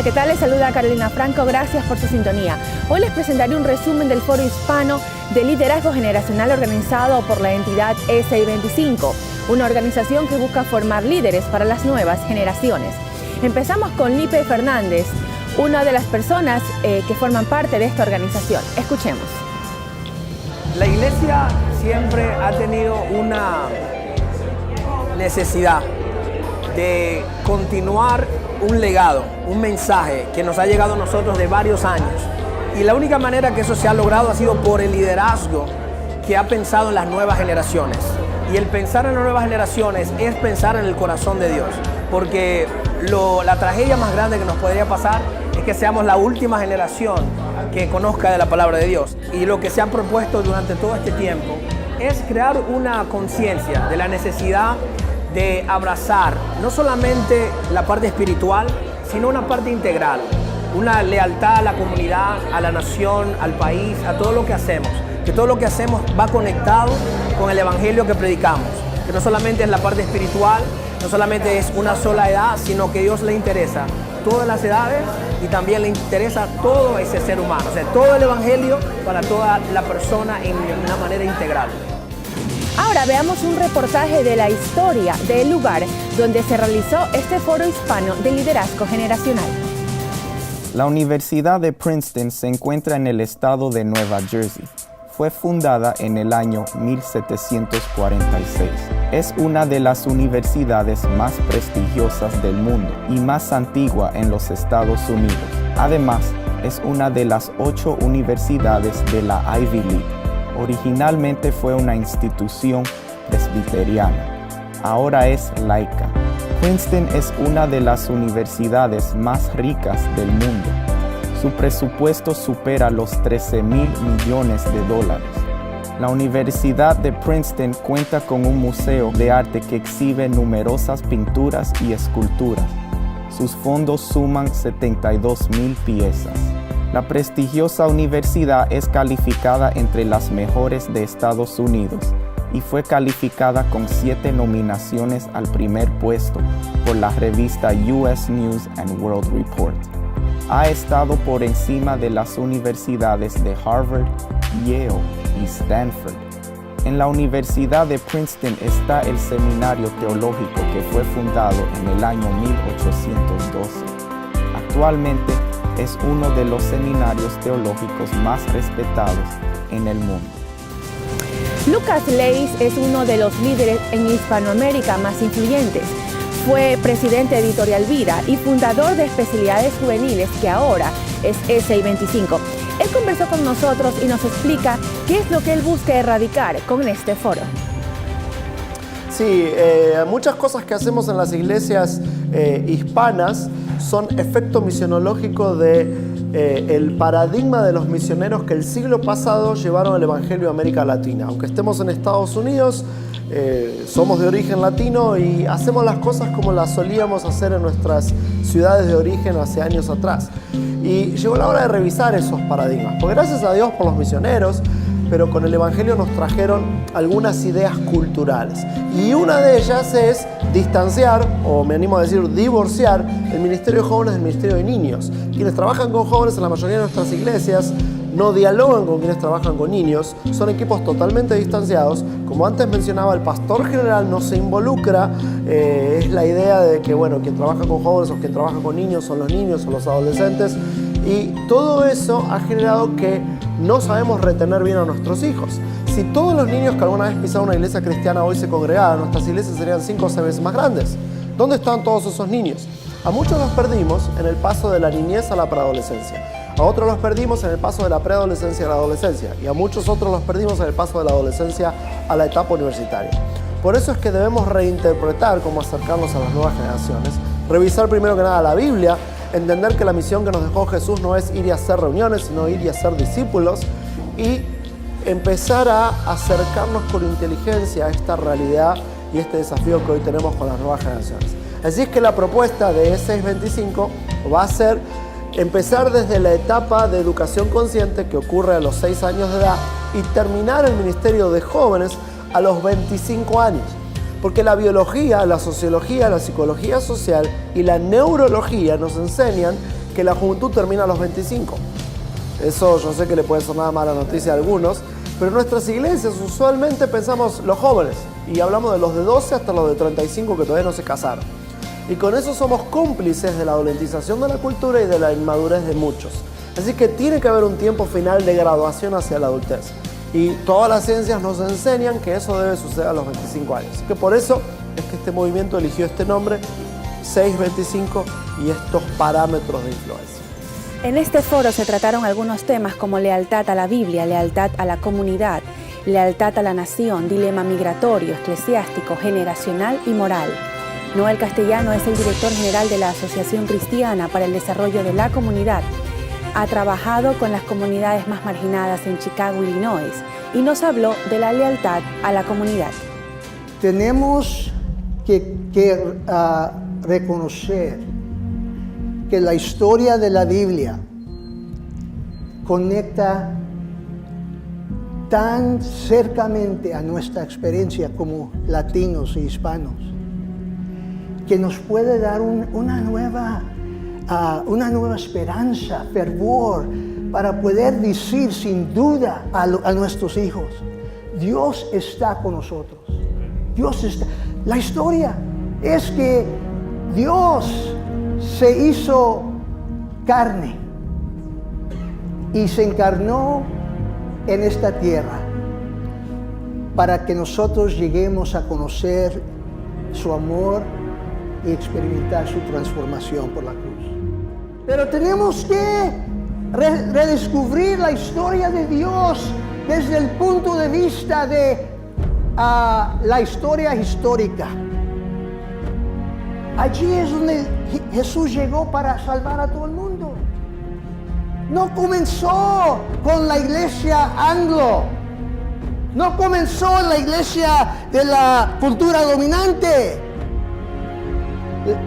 Hola, ¿qué tal? Les saluda Carolina Franco, gracias por su sintonía. Hoy les presentaré un resumen del Foro Hispano de Liderazgo Generacional organizado por la entidad SI25, una organización que busca formar líderes para las nuevas generaciones. Empezamos con Lipe Fernández, una de las personas que forman parte de esta organización. Escuchemos. La iglesia siempre ha tenido una necesidad de continuar un legado, un mensaje que nos ha llegado a nosotros de varios años. Y la única manera que eso se ha logrado ha sido por el liderazgo que ha pensado en las nuevas generaciones. Y el pensar en las nuevas generaciones es pensar en el corazón de Dios. Porque la tragedia más grande que nos podría pasar es que seamos la última generación que conozca de la palabra de Dios. Y lo que se ha propuesto durante todo este tiempo es crear una conciencia de la necesidad de abrazar no solamente la parte espiritual, sino una parte integral, una lealtad a la comunidad, a la nación, al país, a todo lo que hacemos, que todo lo que hacemos va conectado con el evangelio que predicamos, que no solamente es la parte espiritual, no solamente es una sola edad, sino que a Dios le interesa todas las edades y también le interesa todo ese ser humano, o sea, todo el evangelio para toda la persona en una manera integral. Ahora veamos un reportaje de la historia del lugar donde se realizó este Foro Hispano de Liderazgo Generacional. La Universidad de Princeton se encuentra en el estado de Nueva Jersey. Fue fundada en el año 1746. Es una de las universidades más prestigiosas del mundo y más antigua en los Estados Unidos. Además, es una de las 8 universidades de la Ivy League. Originalmente fue una institución presbiteriana, ahora es laica. Princeton es una de las universidades más ricas del mundo. Su presupuesto supera los $13,000 millones. La Universidad de Princeton cuenta con un museo de arte que exhibe numerosas pinturas y esculturas. Sus fondos suman 72,000 piezas. La prestigiosa universidad es calificada entre las mejores de Estados Unidos y fue calificada con 7 nominaciones al primer puesto por la revista US News and World Report. Ha estado por encima de las universidades de Harvard, Yale y Stanford. En la Universidad de Princeton está el Seminario Teológico que fue fundado en el año 1812. Actualmente es uno de los seminarios teológicos más respetados en el mundo. Lucas Leis es uno de los líderes en Hispanoamérica más influyentes. Fue presidente de Editorial Vida y fundador de Especialidades Juveniles, que ahora es SI25. Él conversó con nosotros y nos explica qué es lo que él busca erradicar con este foro. Sí, muchas cosas que hacemos en las iglesias hispanas son efecto misionológico el paradigma de los misioneros que el siglo pasado llevaron el evangelio a América Latina. Aunque estemos en Estados Unidos, somos de origen latino y hacemos las cosas como las solíamos hacer en nuestras ciudades de origen hace años atrás. Y llegó la hora de revisar esos paradigmas, porque gracias a Dios por los misioneros, pero con el evangelio nos trajeron algunas ideas culturales. Y una de ellas es distanciar, o me animo a decir divorciar, el ministerio de jóvenes del ministerio de niños. Quienes trabajan con jóvenes en la mayoría de nuestras iglesias no dialogan con quienes trabajan con niños, son equipos totalmente distanciados. Como antes mencionaba, el pastor general no se involucra, es la idea de que, bueno, quien trabaja con jóvenes o quien trabaja con niños son los adolescentes, y todo eso ha generado que no sabemos retener bien a nuestros hijos. Si todos los niños que alguna vez pisaron una iglesia cristiana hoy se congregaran, nuestras iglesias serían 5 o 6 veces más grandes. ¿Dónde están todos esos niños? A muchos los perdimos en el paso de la niñez a la preadolescencia. A otros los perdimos en el paso de la preadolescencia a la adolescencia. Y a muchos otros los perdimos en el paso de la adolescencia a la etapa universitaria. Por eso es que debemos reinterpretar cómo acercarnos a las nuevas generaciones. Revisar primero que nada la Biblia. Entender que la misión que nos dejó Jesús no es ir y hacer reuniones, sino ir y hacer discípulos. Y empezar a acercarnos con inteligencia a esta realidad y este desafío que hoy tenemos con las nuevas generaciones. Así es que la propuesta de SI25 va a ser empezar desde la etapa de educación consciente que ocurre a los 6 años de edad y terminar el ministerio de jóvenes a los 25 años. Porque la biología, la sociología, la psicología social y la neurología nos enseñan que la juventud termina a los 25. Eso yo sé que le puede sonar mala noticia a algunos, pero en nuestras iglesias usualmente pensamos los jóvenes y hablamos de los de 12 hasta los de 35 que todavía no se casaron. Y con eso somos cómplices de la adolescentización de la cultura y de la inmadurez de muchos. Así que tiene que haber un tiempo final de graduación hacia la adultez. Y todas las ciencias nos enseñan que eso debe suceder a los 25 años. Así que por eso es que este movimiento eligió este nombre, 625, y estos parámetros de influencia. En este foro se trataron algunos temas como lealtad a la Biblia, lealtad a la comunidad, lealtad a la nación, dilema migratorio, eclesiástico, generacional y moral. Noel Castellano es el director general de la Asociación Cristiana para el Desarrollo de la Comunidad. Ha trabajado con las comunidades más marginadas en Chicago, Illinois, y nos habló de la lealtad a la comunidad. Tenemos que reconocer que la historia de la Biblia conecta tan cercamente a nuestra experiencia como latinos e hispanos, que nos puede dar una nueva esperanza, fervor, para poder decir sin duda a nuestros hijos, Dios está con nosotros. Dios está. La historia es que Dios se hizo carne y se encarnó en esta tierra para que nosotros lleguemos a conocer su amor y experimentar su transformación por la cruz. Pero tenemos que redescubrir la historia de Dios desde el punto de vista de la historia histórica. Allí es donde Jesús llegó para salvar a todo el mundo. No comenzó con la iglesia anglo, no comenzó en la iglesia de la cultura dominante.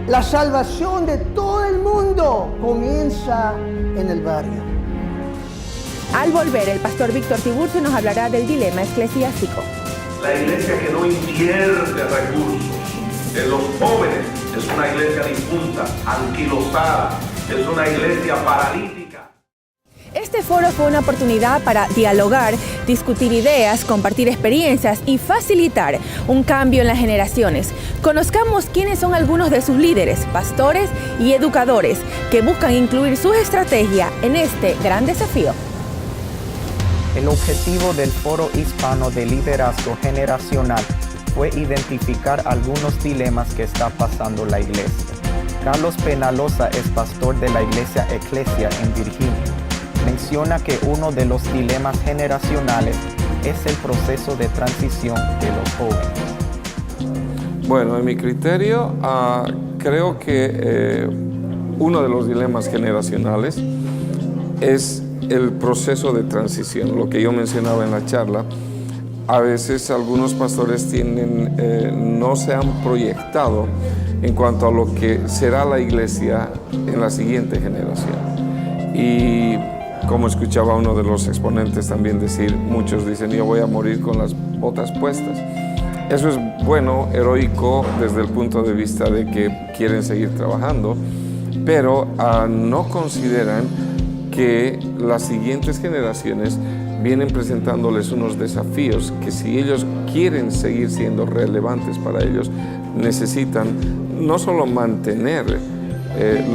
La salvación de todo el mundo comienza en el barrio. Al volver, el pastor Víctor Tiburcio nos hablará del dilema eclesiástico. La iglesia que no invierte recursos en los jóvenes es una iglesia difunta, anquilosada, es una iglesia paralítica. Este foro fue una oportunidad para dialogar, discutir ideas, compartir experiencias y facilitar un cambio en las generaciones. Conozcamos quiénes son algunos de sus líderes, pastores y educadores que buscan incluir sus estrategias en este gran desafío. El objetivo del Foro Hispano de Liderazgo Generacional fue identificar algunos dilemas que está pasando la iglesia. Carlos Penaloza es pastor de la iglesia Eclesia en Virginia. Menciona que uno de los dilemas generacionales es el proceso de transición de los jóvenes. Bueno, en mi criterio, creo que uno de los dilemas generacionales es el proceso de transición, lo que yo mencionaba en la charla. A veces algunos pastores no se han proyectado en cuanto a lo que será la iglesia en la siguiente generación. Y como escuchaba uno de los exponentes también decir, muchos dicen, yo voy a morir con las botas puestas. Eso es bueno, heroico, desde el punto de vista de que quieren seguir trabajando, pero no consideran que las siguientes generaciones vienen presentándoles unos desafíos que si ellos quieren seguir siendo relevantes para ellos, necesitan no solo mantener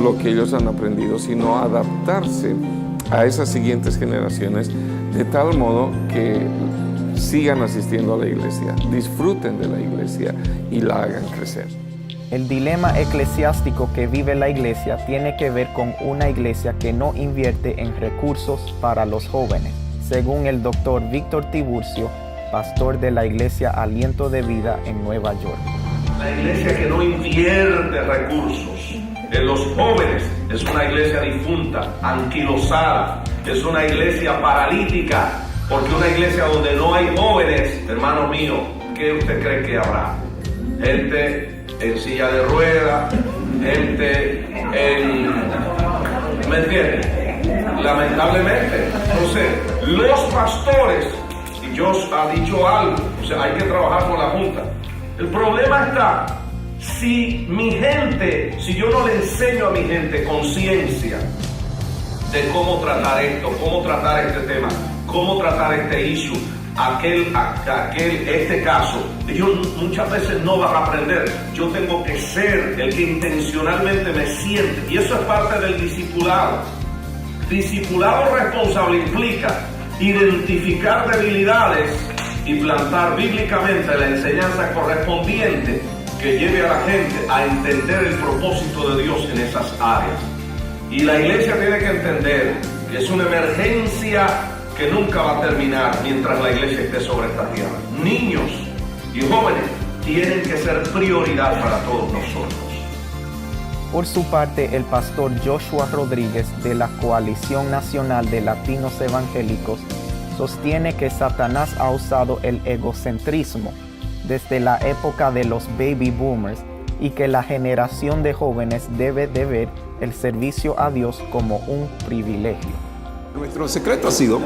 lo que ellos han aprendido, sino adaptarse a esas siguientes generaciones de tal modo que sigan asistiendo a la iglesia, disfruten de la iglesia y la hagan crecer. El dilema eclesiástico que vive la iglesia tiene que ver con una iglesia que no invierte en recursos para los jóvenes, según el doctor Víctor Tiburcio, pastor de la iglesia Aliento de Vida en Nueva York. La iglesia que no invierte recursos en los jóvenes es una iglesia difunta, anquilosada, es una iglesia paralítica, porque una iglesia donde no hay jóvenes, hermano mío, ¿qué usted cree que habrá? Gente en silla de ruedas, gente ¿me entiende? Lamentablemente. Entonces, los pastores, y Dios ha dicho algo, o sea, hay que trabajar con la junta. El problema está, si yo no le enseño a mi gente conciencia, de cómo tratar esto, cómo tratar este tema, cómo tratar este issue, este caso. Ellos muchas veces no van a aprender. Yo tengo que ser el que intencionalmente me siente, y eso es parte del discipulado. Discipulado responsable implica identificar debilidades y plantar bíblicamente la enseñanza correspondiente que lleve a la gente a entender el propósito de Dios en esas áreas. Y la iglesia tiene que entender que es una emergencia que nunca va a terminar mientras la iglesia esté sobre esta tierra. Niños y jóvenes tienen que ser prioridad para todos nosotros. Por su parte, el pastor Joshua Rodríguez de la Coalición Nacional de Latinos Evangélicos sostiene que Satanás ha usado el egocentrismo desde la época de los baby boomers y que la generación de jóvenes debe de ver el servicio a Dios como un privilegio. Nuestro secreto ha sido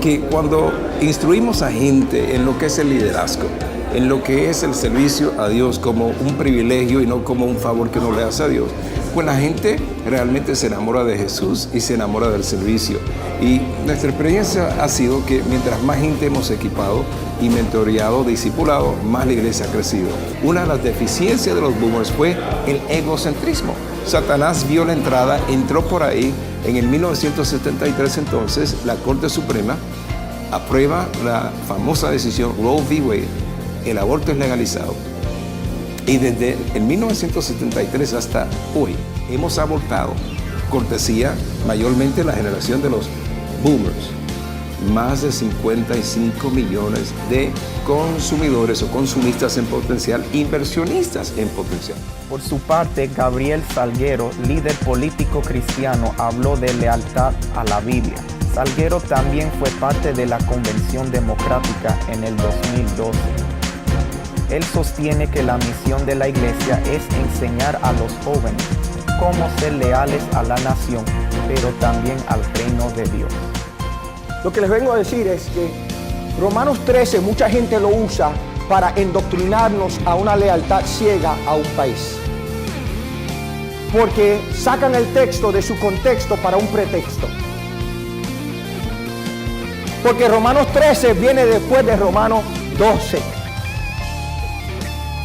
que cuando instruimos a gente en lo que es el liderazgo, en lo que es el servicio a Dios como un privilegio y no como un favor que uno le hace a Dios, pues la gente realmente se enamora de Jesús y se enamora del servicio. Y nuestra experiencia ha sido que mientras más gente hemos equipado y mentoreado, discipulado, más la iglesia ha crecido. Una de las deficiencias de los boomers fue el egocentrismo. Satanás vio la entrada, entró por ahí. En el 1973 entonces la Corte Suprema aprueba la famosa decisión Roe v. Wade. El aborto es legalizado. Y desde el 1973 hasta hoy hemos abortado, cortesía mayormente la generación de los boomers, más de 55 millones de consumidores o consumistas en potencial, inversionistas en potencial. Por su parte, Gabriel Salguero, líder político cristiano, habló de lealtad a la Biblia. Salguero también fue parte de la Convención Democrática en el 2012. Él sostiene que la misión de la iglesia es enseñar a los jóvenes cómo ser leales a la nación, pero también al reino de Dios. Lo que les vengo a decir es que Romanos 13 mucha gente lo usa para endoctrinarnos a una lealtad ciega a un país. Porque sacan el texto de su contexto para un pretexto. Porque Romanos 13 viene después de Romanos 12.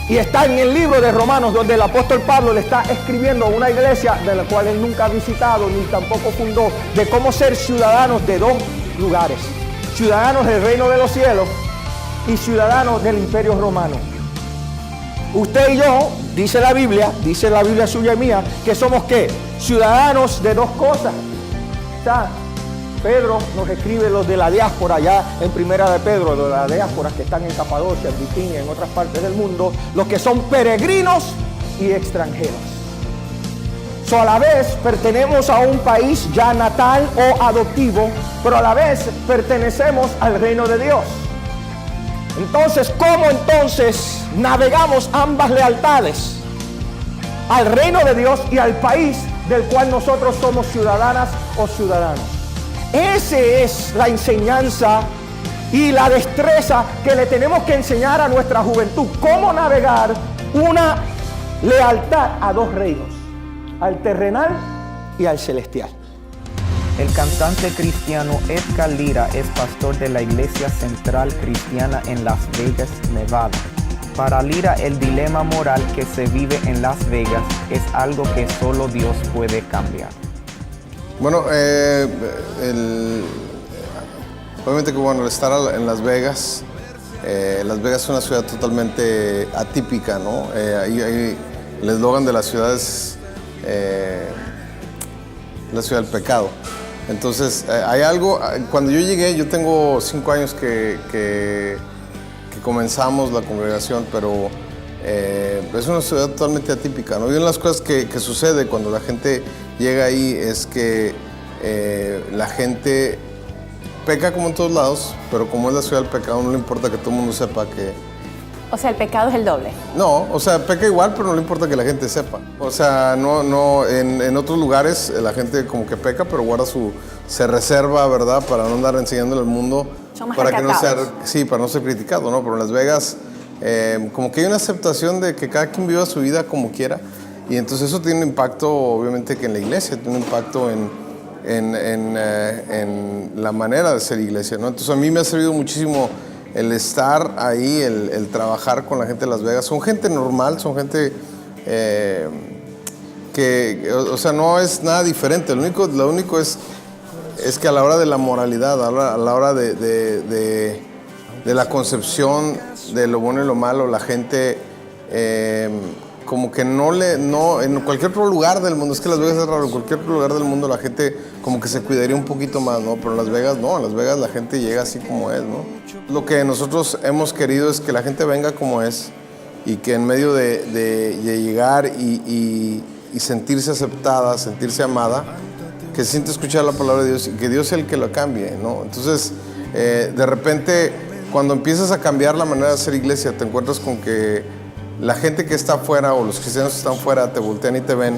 Y está en el libro de Romanos donde el apóstol Pablo le está escribiendo a una iglesia de la cual él nunca ha visitado ni tampoco fundó, de cómo ser ciudadanos de dos lugares. Ciudadanos del reino de los cielos y ciudadanos del imperio romano. Usted y yo, dice la Biblia suya y mía, que somos ¿qué? Ciudadanos de dos cosas. O sea, Pedro nos escribe los de la diáspora, ya en primera de Pedro, de la diáspora que están en Capadocia, en Bitinia, en otras partes del mundo, los que son peregrinos y extranjeros. A la vez pertenecemos a un país ya natal o adoptivo, pero a la vez pertenecemos al reino de Dios. Entonces, ¿cómo entonces navegamos ambas lealtades? Al reino de Dios y al país del cual nosotros somos ciudadanas o ciudadanos. Esa es la enseñanza y la destreza que le tenemos que enseñar a nuestra juventud. Cómo navegar una lealtad a dos reinos, al terrenal y al celestial. El cantante cristiano Edgar Lira es pastor de la Iglesia Central Cristiana en Las Vegas, Nevada. Para Lira, el dilema moral que se vive en Las Vegas es algo que solo Dios puede cambiar. Bueno, obviamente que bueno, estar en Las Vegas es una ciudad totalmente atípica, ¿no? Ahí el eslogan de la ciudad es la ciudad del pecado. Entonces, hay algo, cuando yo llegué, yo tengo 5 años que comenzamos la congregación, pero es una ciudad totalmente atípica, ¿no? Y una de las cosas que sucede cuando la gente llega ahí es que la gente peca como en todos lados, pero como es la ciudad del pecado, no le importa que todo el mundo sepa que... O sea, el pecado es el doble. No, o sea, peca igual, pero no le importa que la gente sepa. O sea, en otros lugares la gente como que peca, pero se reserva, ¿verdad? Para no andar enseñándole al mundo. Son más para que no sea, recatados. para no ser criticado, ¿no? Pero en Las Vegas como que hay una aceptación de que cada quien viva su vida como quiera. Y entonces eso tiene un impacto, obviamente, que en la iglesia, tiene un impacto en en la manera de ser iglesia, ¿no? Entonces a mí me ha servido muchísimo el estar ahí, el trabajar con la gente de Las Vegas. Son gente normal, son gente que, o sea, no es nada diferente. Lo único es que a la hora de la moralidad, a la hora de la concepción de lo bueno y lo malo, la gente como que no, en cualquier otro lugar del mundo, es que Las Vegas es raro, en cualquier otro lugar del mundo la gente como que se cuidaría un poquito más, ¿no? Pero en Las Vegas no, en Las Vegas la gente llega así como es, ¿no? Lo que nosotros hemos querido es que la gente venga como es y que en medio de llegar y sentirse aceptada, sentirse amada, que se siente escuchar la palabra de Dios y que Dios sea el que lo cambie, ¿no? Entonces, de repente, cuando empiezas a cambiar la manera de hacer iglesia, te encuentras con que la gente que está afuera o los cristianos que están afuera te voltean y te ven,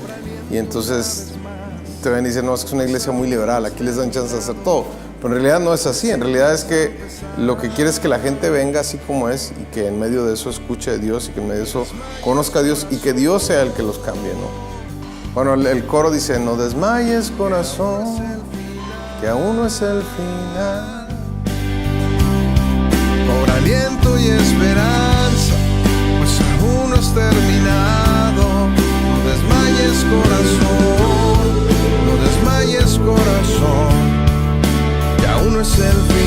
y entonces te ven y dicen, no, es que es una iglesia muy liberal, aquí les dan chance de hacer todo. Pero en realidad no es así, en realidad es que lo que quiere es que la gente venga así como es y que en medio de eso escuche a Dios y que en medio de eso conozca a Dios y que Dios sea el que los cambie, ¿no? Bueno, el coro dice, no desmayes corazón, que aún no es el final. Por aliento y esperanza, pues aún no has terminado. No desmayes corazón, no desmayes corazón, que aún no es el final.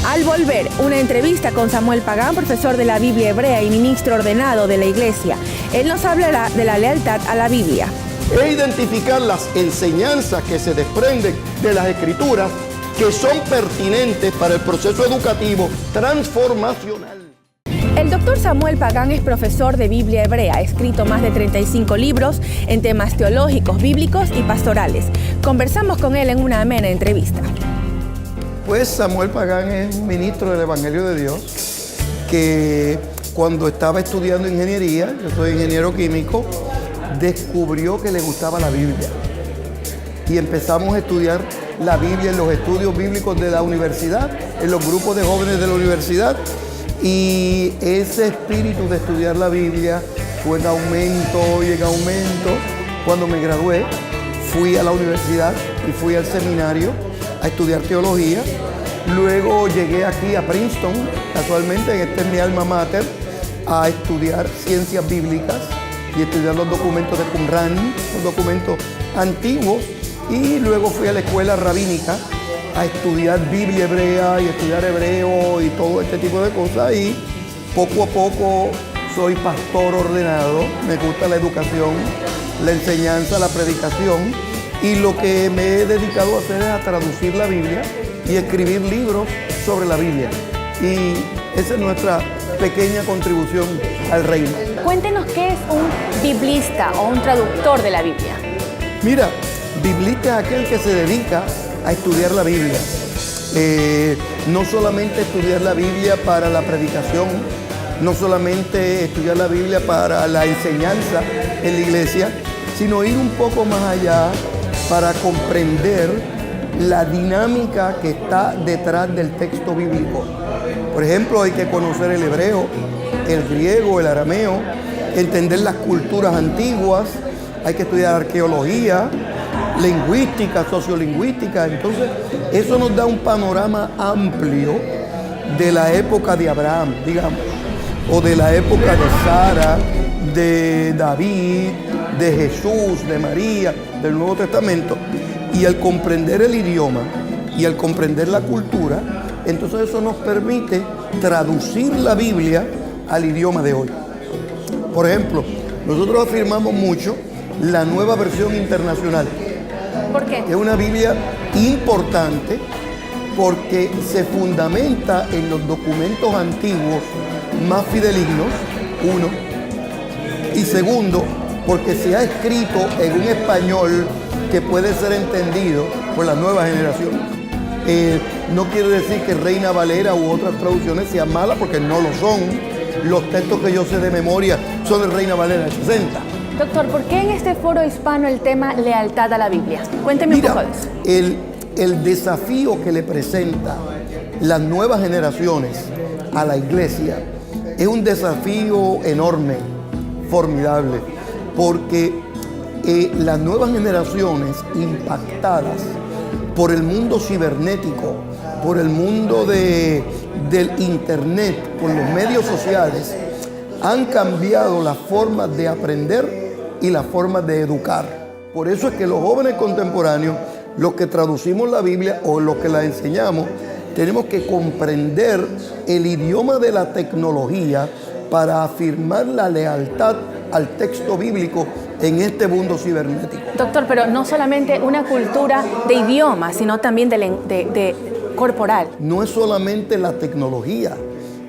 Al volver, una entrevista con Samuel Pagán, profesor de la Biblia hebrea y ministro ordenado de la iglesia. Él nos hablará de la lealtad a la Biblia. E identificar las enseñanzas que se desprenden de las Escrituras que son pertinentes para el proceso educativo transformacional. El doctor Samuel Pagán es profesor de Biblia hebrea, ha escrito más de 35 libros en temas teológicos, bíblicos y pastorales. Conversamos con él en una amena entrevista. Pues Samuel Pagán es ministro del Evangelio de Dios, que cuando estaba estudiando ingeniería, yo soy ingeniero químico, descubrió que le gustaba la Biblia. Y empezamos a estudiar la Biblia en los estudios bíblicos de la universidad, en los grupos de jóvenes de la universidad. Y ese espíritu de estudiar la Biblia fue en aumento y en aumento. Cuando me gradué, fui a la universidad y fui al seminario a estudiar teología. Luego llegué aquí a Princeton, casualmente, este es mi alma mater, a estudiar ciencias bíblicas y estudiar los documentos de Qumran, los documentos antiguos. Y luego fui a la escuela rabínica a estudiar Biblia hebrea y estudiar hebreo y todo este tipo de cosas. Y poco a poco soy pastor ordenado, me gusta la educación, la enseñanza, la predicación. Y lo que me he dedicado a hacer es a traducir la Biblia y escribir libros sobre la Biblia. Y esa es nuestra pequeña contribución al reino. Cuéntenos qué es un biblista o un traductor de la Biblia. Mira, biblista es aquel que se dedica a estudiar la Biblia. No solamente estudiar la Biblia para la predicación, no solamente estudiar la Biblia para la enseñanza en la iglesia, sino ir un poco más allá para comprender la dinámica que está detrás del texto bíblico. Por ejemplo, hay que conocer el hebreo, el griego, el arameo, entender las culturas antiguas, hay que estudiar arqueología, lingüística, sociolingüística. Entonces, eso nos da un panorama amplio de la época de Abraham, digamos, o de la época de Sara, de David, de Jesús, de María, del Nuevo Testamento. Y al comprender el idioma y al comprender la cultura, entonces eso nos permite traducir la Biblia al idioma de hoy. Por ejemplo, nosotros afirmamos mucho la Nueva Versión Internacional. ¿Por qué? Es una Biblia importante porque se fundamenta en los documentos antiguos más fidedignos, uno, y segundo, porque se ha escrito en un español que puede ser entendido por las nuevas generaciones. No quiere decir que Reina Valera u otras traducciones sean malas, porque no lo son. Los textos que yo sé de memoria son de Reina Valera de 60. Doctor, ¿por qué en este foro hispano el tema lealtad a la Biblia? Cuénteme un poco de eso. El desafío que le presenta las nuevas generaciones a la iglesia es un desafío enorme, formidable, porque las nuevas generaciones impactadas por el mundo cibernético, por el mundo del internet, por los medios sociales, han cambiado las formas de aprender y las formas de educar. Por eso es que los jóvenes contemporáneos, los que traducimos la Biblia o los que la enseñamos, tenemos que comprender el idioma de la tecnología para afirmar la lealtad al texto bíblico en este mundo cibernético. Doctor, pero no solamente una cultura de idioma, sino también de corporal. No es solamente la tecnología,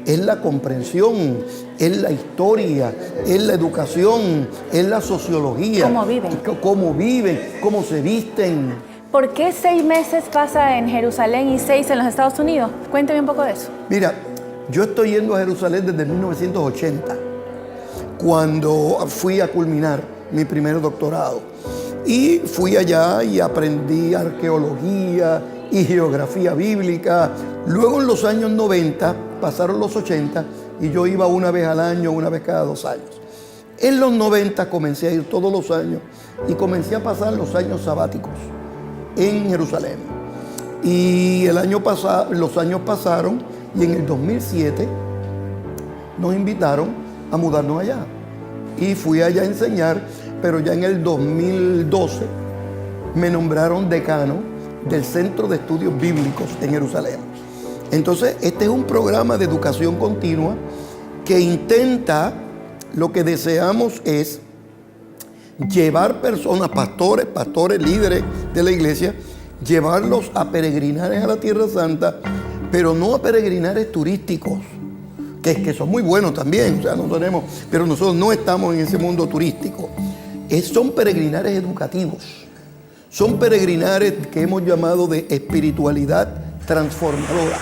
es la comprensión, es la historia, es la educación, es la sociología. ¿Cómo viven? Cómo se visten. ¿Por qué 6 meses pasa en Jerusalén y 6 en los Estados Unidos? Cuénteme un poco de eso. Mira, yo estoy yendo a Jerusalén desde 1980, cuando fui a culminar mi primer doctorado. Y fui allá y aprendí arqueología y geografía bíblica. Luego en los años 90, pasaron los 80 y yo iba una vez al año, una vez cada 2 años. En los 90 comencé a ir todos los años y comencé a pasar los años sabáticos en Jerusalén. Y los años pasaron y en el 2007 nos invitaron a mudarnos allá. Y fui allá a enseñar, pero ya en el 2012 me nombraron decano del Centro de Estudios Bíblicos en Jerusalén. Entonces, este es un programa de educación continua que intenta, lo que deseamos es llevar personas, pastores, líderes de la iglesia, llevarlos a peregrinares a la Tierra Santa, pero no a peregrinares turísticos, que son muy buenos también, o sea, pero nosotros no estamos en ese mundo turístico. Son peregrinares educativos, son peregrinares que hemos llamado de espiritualidad transformadora.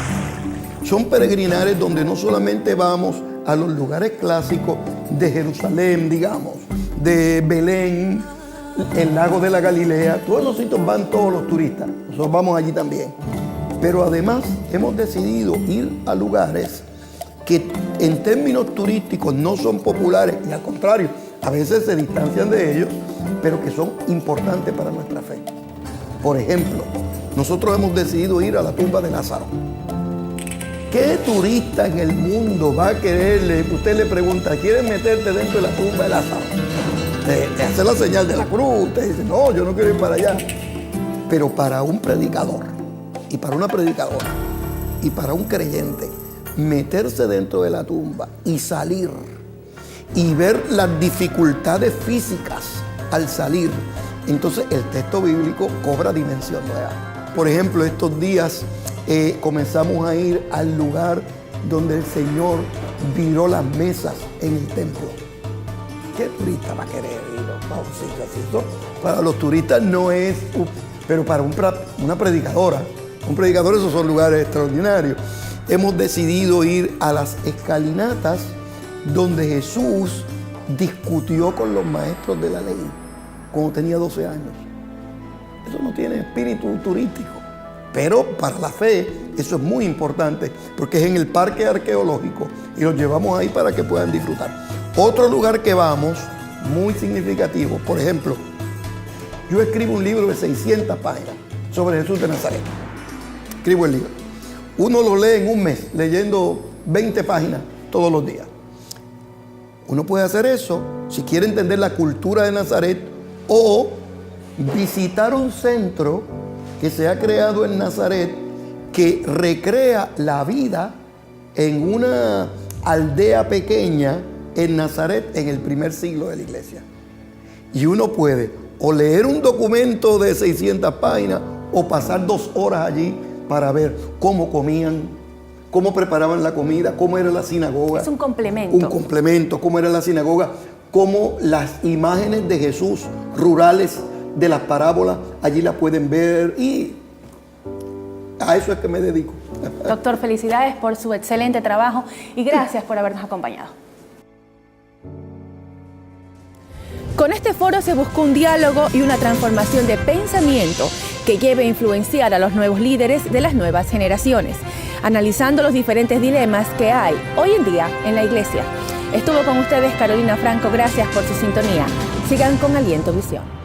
Son peregrinares donde no solamente vamos a los lugares clásicos de Jerusalén, digamos, de Belén, el lago de la Galilea, todos los sitios van todos los turistas, nosotros vamos allí también. Pero además hemos decidido ir a lugares que en términos turísticos no son populares y al contrario, a veces se distancian de ellos, pero que son importantes para nuestra fe. Por ejemplo, nosotros hemos decidido ir a la tumba de Lázaro. ¿Qué turista en el mundo va a quererle? Usted le pregunta, ¿quieres meterte dentro de la tumba de Lázaro? Te hace la señal de la cruz, te dice, no, yo no quiero ir para allá. Pero para un predicador, y para una predicadora, y para un creyente, meterse dentro de la tumba y salir, y ver las dificultades físicas al salir, entonces el texto bíblico cobra dimensión nueva. Por ejemplo, estos días comenzamos a ir al lugar donde el Señor viró las mesas en el templo. ¿Qué turista va a querer ir a un sitio así? Eso para los turistas no es, pero para una predicadora, un predicador, esos son lugares extraordinarios. Hemos decidido ir a las escalinatas donde Jesús discutió con los maestros de la ley cuando tenía 12 años. Eso no tiene espíritu turístico, pero para la fe eso es muy importante porque es en el parque arqueológico y los llevamos ahí para que puedan disfrutar. Otro lugar que vamos, muy significativo, por ejemplo, yo escribo un libro de 600 páginas sobre Jesús de Nazaret. Escribo el libro. Uno lo lee en un mes, leyendo 20 páginas todos los días. Uno puede hacer eso si quiere entender la cultura de Nazaret o visitar un centro que se ha creado en Nazaret que recrea la vida en una aldea pequeña en Nazaret en el primer siglo de la iglesia. Y uno puede o leer un documento de 600 páginas o pasar 2 horas allí para ver cómo comían, cómo preparaban la comida, cómo era la sinagoga. Es un complemento. Un complemento, cómo era la sinagoga, cómo las imágenes de Jesús rurales de las parábolas, allí las pueden ver y a eso es que me dedico. Doctor, felicidades por su excelente trabajo y gracias por habernos acompañado. Con este foro se buscó un diálogo y una transformación de pensamiento que lleve a influenciar a los nuevos líderes de las nuevas generaciones, analizando los diferentes dilemas que hay hoy en día en la iglesia. Estuvo con ustedes Carolina Franco, gracias por su sintonía. Sigan con Aliento Visión.